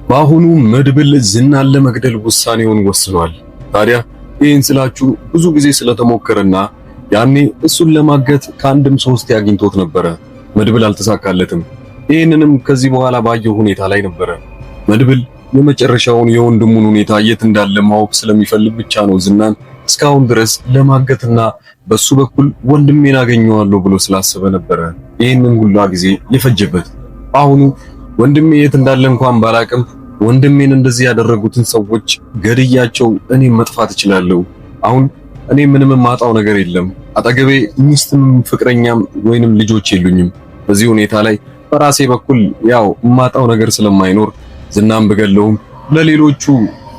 በአሁኑ መድብል ዝናን ለመግደል ውሳኔውን ወስኗል። ታዲያ ይህን ስላችሁ ብዙ ጊዜ ስለተሞከረና ያኔ እሱን ለማገት ከአንድም ሶስት ያግኝቶት ነበረ። መድብል አልተሳካለትም። ይህንንም ከዚህ በኋላ ባየው ሁኔታ ላይ ነበረ። መድብል የመጨረሻውን የወንድሙን ሁኔታ የት እንዳለ ማወቅ ስለሚፈልግ ብቻ ነው ዝናን እስካሁን ድረስ ለማገትና በሱ በኩል ወንድሜን አገኘዋለሁ ብሎ ስላሰበ ነበረ ይህንን ሁሉ ጊዜ የፈጀበት። አሁኑ ወንድሜ የት እንዳለ እንኳን ባላቅም ወንድሜን እንደዚህ ያደረጉትን ሰዎች ገድያቸው እኔ መጥፋት እችላለሁ። አሁን እኔ ምንም የማጣው ነገር የለም። አጠገቤ ሚስትም ፍቅረኛም ወይንም ልጆች የሉኝም። በዚህ ሁኔታ ላይ በራሴ በኩል ያው የማጣው ነገር ስለማይኖር ዝናን ብገለውም ለሌሎቹ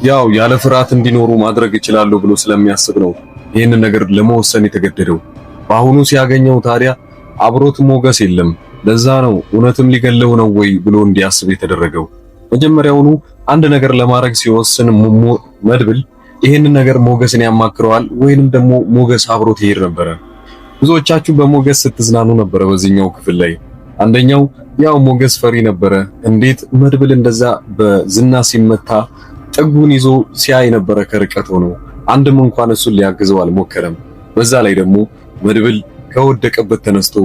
ያው ያለ ፍርሃት እንዲኖሩ ማድረግ እችላለሁ ብሎ ስለሚያስብ ነው ይህንን ነገር ለመወሰን የተገደደው። በአሁኑ ሲያገኘው ታዲያ አብሮት ሞገስ የለም። ለዛ ነው እውነትም ሊገለው ነው ወይ ብሎ እንዲያስብ የተደረገው። መጀመሪያውኑ አንድ ነገር ለማድረግ ሲወስን መድብል ይህንን ነገር ሞገስን ያማክረዋል ወይንም ደግሞ ሞገስ አብሮት ይሄድ ነበረ። ብዙዎቻችሁ በሞገስ ስትዝናኑ ነበረ በዚህኛው ክፍል ላይ። አንደኛው ያው ሞገስ ፈሪ ነበረ። እንዴት መድብል እንደዛ በዝና ሲመታ ጥጉን ይዞ ሲያይ ነበረ ከርቀት ሆኖ። አንድም እንኳን እሱን ሊያግዘው አልሞከረም። በዛ ላይ ደግሞ መድብል ከወደቀበት ተነስቶ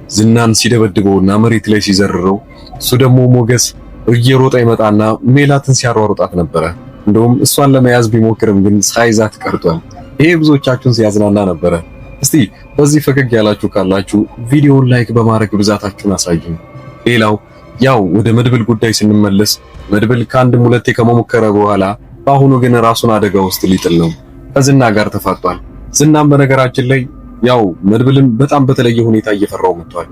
ዝናን ሲደበድበውና መሬት ላይ ሲዘርረው እሱ ደግሞ ሞገስ እየሮጠ ይመጣና ሜላትን ሲያሯሩጣት ነበረ። እንደውም እሷን ለመያዝ ቢሞክርም ግን ሳይዛት ቀርቷል። ይሄ ብዙዎቻችሁን ሲያዝናና ነበረ። እስቲ በዚህ ፈገግ ያላችሁ ካላችሁ ቪዲዮውን ላይክ በማድረግ ብዛታችሁን አሳዩኝ። ሌላው ያው ወደ መድብል ጉዳይ ስንመለስ መድብል ከአንድም ሁለቴ ከመሞከረ በኋላ በአሁኑ ግን ራሱን አደጋ ውስጥ ሊጥል ነው። ከዝና ጋር ተፋጧል። ዝናም በነገራችን ላይ ያው መድብልን በጣም በተለየ ሁኔታ እየፈራው መጥቷል።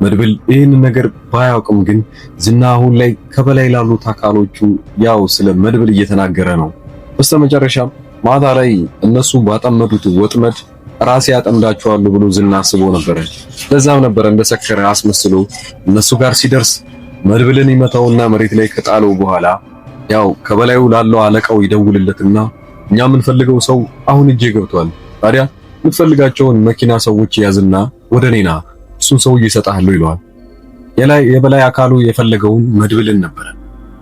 መድብል ይህንን ነገር ባያውቅም ግን ዝና አሁን ላይ ከበላይ ላሉት አካሎቹ ያው ስለ መድብል እየተናገረ ነው። በስተመጨረሻም ማታ ላይ እነሱ ባጠመዱት ወጥመድ ራሴ ያጠምዳቸዋለሁ ብሎ ዝና አስቦ ነበረ። ለዛም ነበረ እንደሰከረ አስመስሎ እነሱ ጋር ሲደርስ መድብልን ይመታውና መሬት ላይ ከጣለው በኋላ ያው ከበላዩ ላለው አለቃው ይደውልለትና እኛ የምንፈልገው ሰው አሁን እጄ ገብቷል። ታዲያ የምትፈልጋቸውን መኪና ሰዎች ያዝና ወደ እኔና እሱን ሰው እየሰጣለሁ ይለዋል። የበላይ አካሉ የፈለገውን መድብልን ነበረ።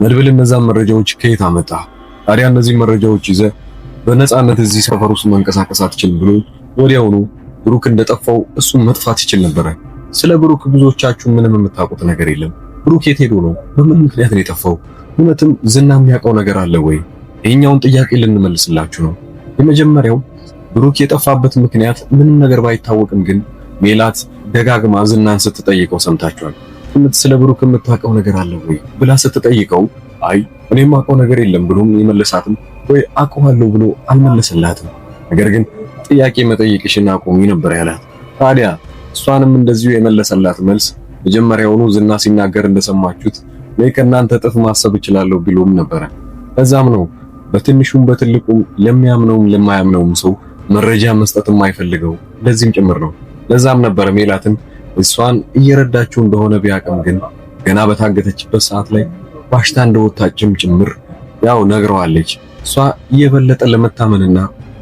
መድብል እነዛን መረጃዎች ከየት አመጣ? ታዲያ እነዚህ መረጃዎች ይዘ በነፃነት እዚህ ሰፈር ውስጥ መንቀሳቀስ አትችልም ብሎ ወዲያውኑ ብሩክ እንደጠፋው እሱን መጥፋት ይችል ነበረ። ስለ ብሩክ ብዙዎቻችሁ ምንም የምታውቁት ነገር የለም። ብሩክ የት ሄዶ ነው? በምን ምክንያት ነው የጠፋው? እውነትም ዝና የሚያውቀው ነገር አለ ወይ? ይሄኛውን ጥያቄ ልንመልስላችሁ ነው። የመጀመሪያው ብሩክ የጠፋበት ምክንያት ምንም ነገር ባይታወቅም ግን ሜላት ደጋግማ ዝናን ስትጠይቀው ሰምታችኋል። ስለ ብሩክ የምታውቀው ነገር አለ ወይ ብላ ስትጠይቀው አይ እኔም የማውቀው ነገር የለም ብሎም የመለሳትም ወይ አውቀዋለሁ ብሎ አልመለሰላትም። ነገር ግን ጥያቄ መጠየቅሽን አቁሚ ነበር ያላት። ታዲያ እሷንም እንደዚሁ የመለሰላት መልስ መጀመሪያውኑ ዝና ሲናገር እንደሰማችሁት እኔ ከእናንተ እጥፍ ማሰብ እችላለሁ ቢሎም ነበረ። ለዛም ነው በትንሹም በትልቁም ለሚያምነውም ለማያምነውም ሰው መረጃ መስጠት የማይፈልገው ለዚህም ጭምር ነው። ለዛም ነበር ሜላትን እሷን እየረዳችው እንደሆነ ቢያቅም ግን ገና በታገተችበት ሰዓት ላይ ዋሽታ እንደወጣችም ጭምር ያው ነግረዋለች። እሷ የበለጠ ለመታመንና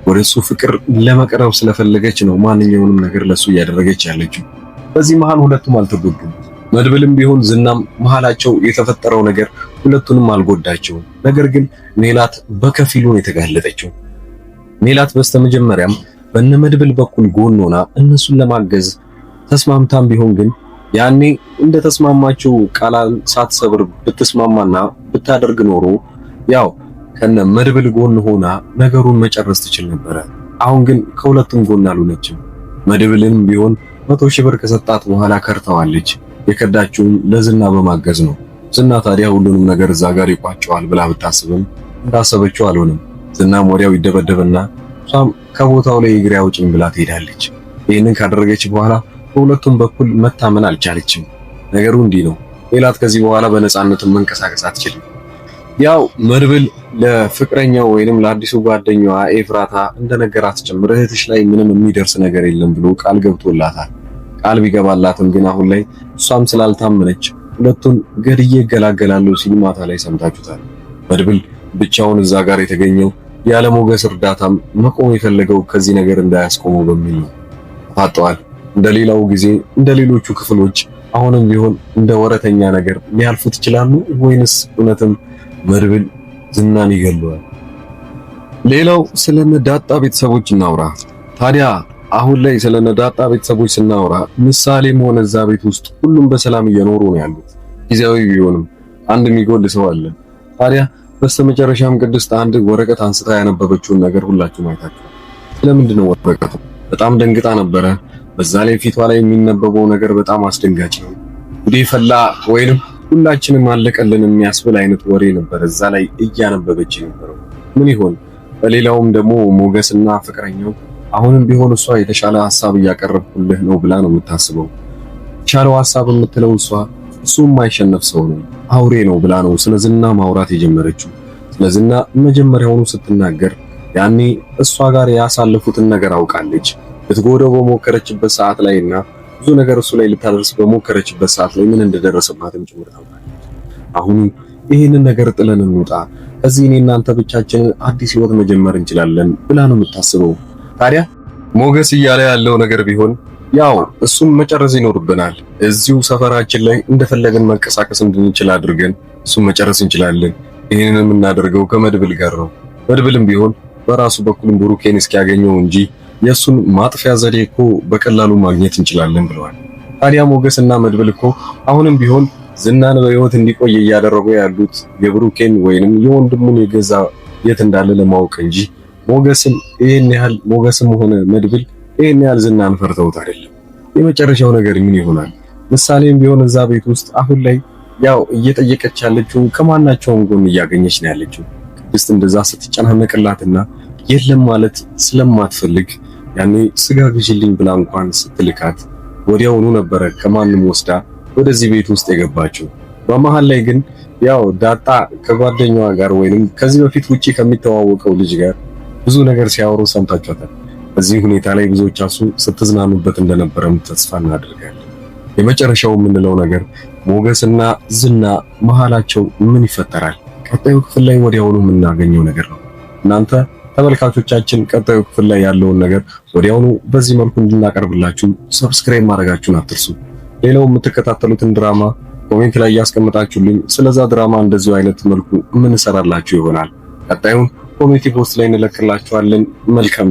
ወደሱ ፍቅር ለመቅረብ ስለፈለገች ነው ማንኛውንም ነገር ለሱ እያደረገች ያለችው። በዚህ መሃል ሁለቱም አልተጎዱም። መድብልም ቢሆን ዝናም መሃላቸው የተፈጠረው ነገር ሁለቱንም አልጎዳቸውም። ነገር ግን ሜላት በከፊሉ ነው የተጋለጠችው። ሜላት በስተመጀመሪያም በእነ መድብል በኩል ጎን ሆና እነሱን ለማገዝ ተስማምታም ቢሆን ግን ያኔ እንደተስማማችው ቃላን ሳትሰብር ብትስማማና ብታደርግ ኖሮ ያው ከነ መድብል ጎን ሆና ነገሩን መጨረስ ትችል ነበረ። አሁን ግን ከሁለቱም ጎን አልሆነችም። መድብልንም ቢሆን 100 ሺህ ብር ከሰጣት በኋላ ከርተዋለች። የከዳችውም ለዝና በማገዝ ነው። ዝና ታዲያ ሁሉንም ነገር እዛ ጋር ይቋጨዋል ብላ ብታስብም እንዳሰበችው አልሆነም። ዝናም ወዲያው ይደበደብና እሷም ከቦታው ላይ እግሬ አውጪኝ ብላ ትሄዳለች። ይህንን ካደረገች በኋላ በሁለቱም በኩል መታመን አልቻለችም። ነገሩ እንዲህ ነው። ሜላት ከዚህ በኋላ በነፃነት መንቀሳቀስ አትችልም። ያው መድብል ለፍቅረኛው ወይንም ለአዲሱ ጓደኛዋ ኤፍራታ እንደነገራት ጭምር እህትሽ ላይ ምንም የሚደርስ ነገር የለም ብሎ ቃል ገብቶላታል። ቃል ቢገባላትም ግን አሁን ላይ እሷም ስላልታመነች ሁለቱን ገድዬ እገላገላለሁ ሲል ማታ ላይ ሰምታችሁታል። መድብል ብቻውን እዛ ጋር የተገኘው ያለ ሞገስ እርዳታም መቆም የፈለገው ከዚህ ነገር እንዳያስቆመው በሚል ነው። ተፋጠዋል። እንደሌላው ጊዜ እንደሌሎቹ ክፍሎች አሁንም ቢሆን እንደ ወረተኛ ነገር ሊያልፉት ይችላሉ ወይንስ እውነትም መድብል ዝናን ይገለዋል። ሌላው ስለነ ዳጣ ቤተሰቦች እናውራ። ታዲያ አሁን ላይ ስለነ ዳጣ ቤተሰቦች ስናወራ ምሳሌም ሆነ እዛ ቤት ውስጥ ሁሉም በሰላም እየኖሩ ነው ያሉት። ጊዜያዊ ቢሆንም አንድ የሚጎል ሰው አለ። ታዲያ በስተመጨረሻም ቅድስት አንድ ወረቀት አንስታ ያነበበችውን ነገር ሁላችሁም አይታችኋል። ስለምንድን ነው ወረቀቱ? በጣም ደንግጣ ነበረ። በዛ ላይ ፊቷ ላይ የሚነበበው ነገር በጣም አስደንጋጭ ነው። ጉዴ ፈላ ወይንም ሁላችንም አለቀልን የሚያስብል አይነት ወሬ ነበር እዛ ላይ እያነበበች የነበረው። ምን ይሆን? በሌላውም ደግሞ ሞገስና ፍቅረኛው አሁንም ቢሆን እሷ የተሻለ ሐሳብ እያቀረብኩልህ ነው ብላ ነው የምታስበው። የተሻለው ሐሳብ የምትለው እሷ እሱ የማይሸነፍ ሰው ነው፣ አውሬ ነው ብላ ነው ስለ ዝና ማውራት የጀመረችው። ስለ ዝና መጀመሪያውኑ ስትናገር ያኔ እሷ ጋር ያሳለፉትን ነገር አውቃለች። ልትጎዳው በሞከረችበት ሰዓት ላይና ብዙ ነገር እሱ ላይ ልታደርስ በሞከረችበት ሰዓት ላይ ምን እንደደረሰባትም ጭምር ታውቃለች። አሁን ይህንን ነገር ጥለን እንውጣ፣ እዚህ እኔ እናንተ ብቻችንን አዲስ ህይወት መጀመር እንችላለን ብላ ነው የምታስበው። ታዲያ ሞገስ እያለ ያለው ነገር ቢሆን ያው እሱን መጨረስ ይኖርብናል። እዚሁ ሰፈራችን ላይ እንደፈለገን መንቀሳቀስ እንድንችል አድርገን እሱን መጨረስ እንችላለን። ይህንን የምናደርገው ከመድብል ጋር ነው። መድብልም ቢሆን በራሱ በኩል ብሩኬን እስኪያገኘው እንጂ የሱን ማጥፊያ ዘዴ እኮ በቀላሉ ማግኘት እንችላለን ብለዋል። ታዲያ ሞገስና መድብል እኮ አሁንም ቢሆን ዝናን በህይወት እንዲቆይ እያደረጉ ያሉት የብሩኬን ወይንም የወንድሙን የገዛ የት እንዳለ ለማወቅ እንጂ ሞገስም ይሄን ያህል ሞገስም ሆነ መድብል ይሄን ያህል ዝናን ፈርተውት አይደለም። የመጨረሻው ነገር ምን ይሆናል? ምሳሌም ቢሆን እዛ ቤት ውስጥ አሁን ላይ ያው እየጠየቀች ያለችው ከማናቸውም ጎን እያገኘች ነው ያለችው። ቅድስት እንደዛ ስትጨናነቅላትና የለም ማለት ስለማትፈልግ ያኔ ስጋ ግዢልኝ ብላ እንኳን ስትልካት ወዲያውኑ ነበረ ከማንም ወስዳ ወደዚህ ቤት ውስጥ የገባችው። በመሃል ላይ ግን ያው ዳጣ ከጓደኛዋ ጋር ወይንም ከዚህ በፊት ውጪ ከሚተዋወቀው ልጅ ጋር ብዙ ነገር ሲያወሩ ሰምታችኋታል። በዚህ ሁኔታ ላይ ብዙዎቻችሁ ስትዝናኑበት እንደነበረም ተስፋ እናደርጋለን። የመጨረሻው የምንለው ነገር ሞገስና ዝና መሃላቸው ምን ይፈጠራል? ቀጣዩ ክፍል ላይ ወዲያውኑ የምናገኘው ነገር ነው። እናንተ ተመልካቾቻችን ቀጣዩ ክፍል ላይ ያለውን ነገር ወዲያውኑ በዚህ መልኩ እንድናቀርብላችሁ ሰብስክራይብ ማድረጋችሁን አትርሱ። ሌላው የምትከታተሉትን ድራማ ኮሜንት ላይ ያስቀምጣችሁልኝ ስለዛ ድራማ እንደዚሁ አይነት መልኩ ምን ሰራላችሁ ይሆናል። ቀጣዩን ኮሜንት ፖስት ላይ እንለቅላችኋለን። መልካም